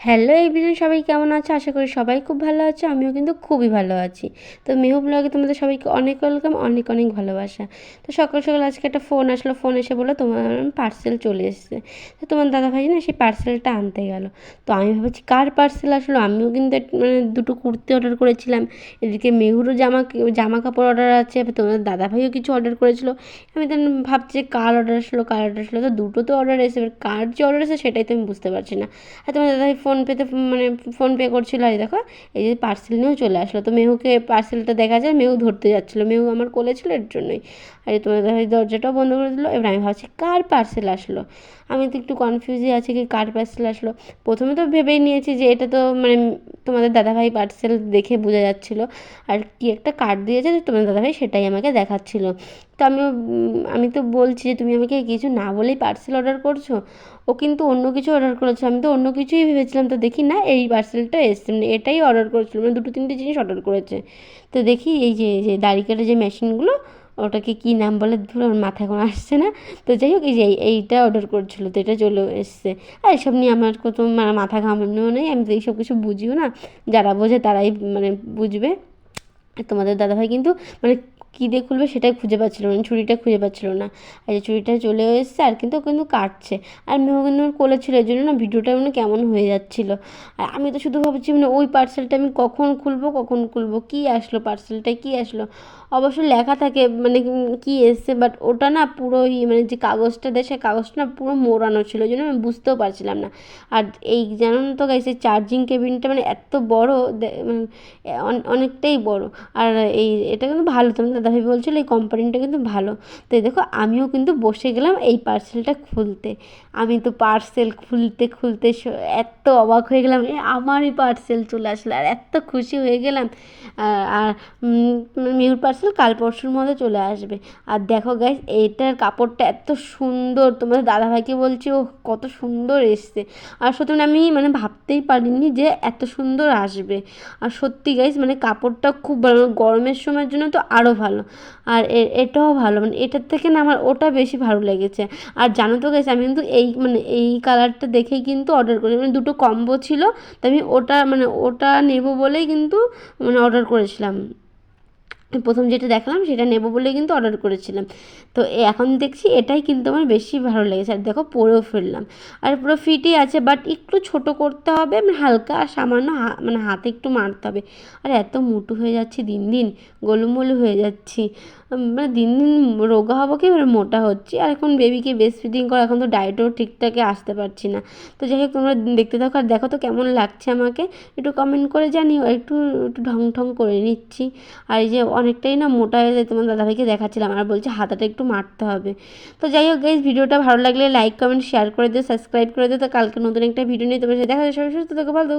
Hello everyone, সবাই কেমন আছে? আশা করি সবাই খুব ভালো আছে। আমিও কিন্তু খুবই ভালো আছি। তো মেহু ব্লগে তোমাদের সবাইকে অনেক ওয়েলকাম, অনেক অনেক ভালোবাসা। তো সকাল সকাল আজকে একটা ফোন আসলো, ফোন এসে বললো তোমার পার্সেল চলে এসেছে। তো তোমার দাদাভাই না সেই পার্সেলটা আনতে গেল। তো আমি ভাবছি কার পার্সেল আসলো। আমিও কিন্তু মানে দুটো কুর্তি অর্ডার করেছিলাম, এদিকে মেহুরও জামা কাপড় অর্ডার আছে, তোমাদের দাদাভাইও কিছু অর্ডার করেছিল। আমি তো ভাবছি কার অর্ডার আসলো, তো দুটো তো অর্ডার এসে, এবার কার যে অর্ডার এসে সেটাই তো আমি বুঝতে পারছি না। আর তোমার দাদাভাই ফোনপেতে মানে ফোনপে করছিলো। আর দেখো এই যে পার্সেল নিয়েও চলে আসলো। তো মেহুকে পার্সেলটা দেখা যায়, মেহু ধরতে যাচ্ছিলো, মেহু আমার কোলে ছিল, এর জন্যই। আর তোমার দাদাভাই দরজাটাও বন্ধ করে দিল। এবার আমি ভাবছি কার পার্সেল আসলো। আমি তো একটু কনফিউজই আছি কি কার পার্সেল আসলো। প্রথমে তো ভেবেই নিয়েছি যে এটা তো মানে তোমাদের দাদাভাই পার্সেল দেখে বোঝা যাচ্ছিলো। আর কি একটা কার্ড দিয়েছে যে তোমাদের দাদাভাই, সেটাই আমাকে দেখাচ্ছিলো। তো আমি তো বলছি যে তুমি আমাকে কিছু না বলেই পার্সেল অর্ডার করছো। ও কিন্তু অন্য কিছু অর্ডার করেছে, আমি তো অন্য কিছুই ভেবেছিলাম। তো দেখি না এই পার্সেলটা এসছে, মানে এটাই অর্ডার করেছিল, মানে দুটো তিনটে জিনিস অর্ডার করেছে। তো দেখি এই যে দাড়ি কাটার যে মেশিনগুলো, ওটাকে কী নাম বলে ধরো আমার মাথায় এখন আসছে না। তো যাই হোক এই যে এইটা অর্ডার করছিলো, তো এটা চলে এসছে। আর এসব নিয়ে আমার কত মাথা ঘামানোও নেই, আমি তো এইসব কিছু বুঝিও না। যারা বোঝে তারাই মানে বুঝবে। তোমাদের দাদাভাই কিন্তু মানে কী দিয়ে খুলবে সেটাই খুঁজে পাচ্ছিলো না, ছুরিটা খুঁজে পাচ্ছিলো না। আর এই ছুরিটা চলে এসেছে, আর কিন্তু কাটছে। আর মেহু কিন্তু আমার কোলে ছিল, এই জন্য না ভিডিওটা মানে কেমন হয়ে যাচ্ছিলো। আর আমি তো শুধু ভাবছি মানে ওই পার্সেলটা আমি কখন খুলবো কী আসলো, পার্সেলটায় কী আসলো। অবশ্য লেখা থাকে মানে কী এসছে, বাট ওটা না পুরোই মানে যে কাগজটা দেয় সে কাগজটা না পুরো মোড়ানো ছিল, ওই জন্য আমি বুঝতেও পারছিলাম না। আর এই জানেন তো গাইস, এই চার্জিং কেবিনটা মানে এত বড়, মানে অনেকটাই বড়। আর এটা কিন্তু ভালো, তোমার দাদাভাই বলছিলো এই কোম্পানিটা কিন্তু ভালো। তো এই দেখো আমিও কিন্তু বসে গেলাম এই পার্সেলটা খুলতে। আমি তো পার্সেল খুলতে খুলতে এত অবাক হয়ে গেলাম, আমারই পার্সেল চলে আসলো, আর এত খুশি হয়ে গেলাম। আর মিউর পার্সেল কাল পরশুর মধ্যে চলে আসবে। আর দেখো গাইস, এইটার কাপড়টা এত সুন্দর, তোমাদের দাদাভাইকে বলছি ও কত সুন্দর এসছে। আর সত্যি আমি মানে ভাবতেই পারিনি যে এত সুন্দর আসবে। আর সত্যি গাইস মানে কাপড়টা খুব ভালো, গরমের সময়ের জন্য তো আরও ভালো। আর এটাও ভালো, মানে এটার থেকে না আমার ওটা বেশি ভালো লেগেছে। আর জানো তো গাইস, আমি কিন্তু এই কালারটা দেখেই কিন্তু অর্ডার করি, মানে দুটো কম্বো ছিল, তো আমি ওটা নেব বলেই কিন্তু মানে অর্ডার করেছিলাম। প্রথম যেটা দেখালাম সেটা নেব বলে কিন্তু অর্ডার করেছিলাম। তো এখন দেখছি এটাই কিন্তু আমার বেশি ভালো লেগেছে। আর দেখো পরেও ফেললাম, আর পুরো ফিটই আছে, বাট একটু ছোট করতে হবে, মানে হালকা সামান্য মানে হাতে একটু মারতে হবে। আর এত মোটু হয়ে যাচ্ছি দিন দিন, গোলুমোলু হয়ে যাচ্ছি, মানে দিন দিন রোগা হবো কি মানে মোটা হচ্ছি। আর এখন বেবিকে ব্রেস্ট ফিডিং করা, এখন তো ডায়েটও ঠিকঠাক আসতে পারছি না। তো যাই হোক তোমরা দেখতে থাকো, আর দেখো তো কেমন লাগছে আমাকে, একটু কমেন্ট করে জানিও। একটু একটু ঢং ঢং করে নিচ্ছি। আর এই যে অনেকটাই না মোটা হয়ে যায়, তোমার দাদাভাইকে দেখাচ্ছিলাম, আর বলছে হাতাটা একটু মারতে হবে। তো যাই হোক গাইজ, ভিডিওটা ভালো লাগলে লাইক কমেন্ট শেয়ার করে দিও, সাবস্ক্রাইব করে দিও। তো কালকে নতুন একটা ভিডিও নিয়ে তোমার সাথে দেখা যাবে। সবাই সুস্থ থেকো, ভালো থেকো।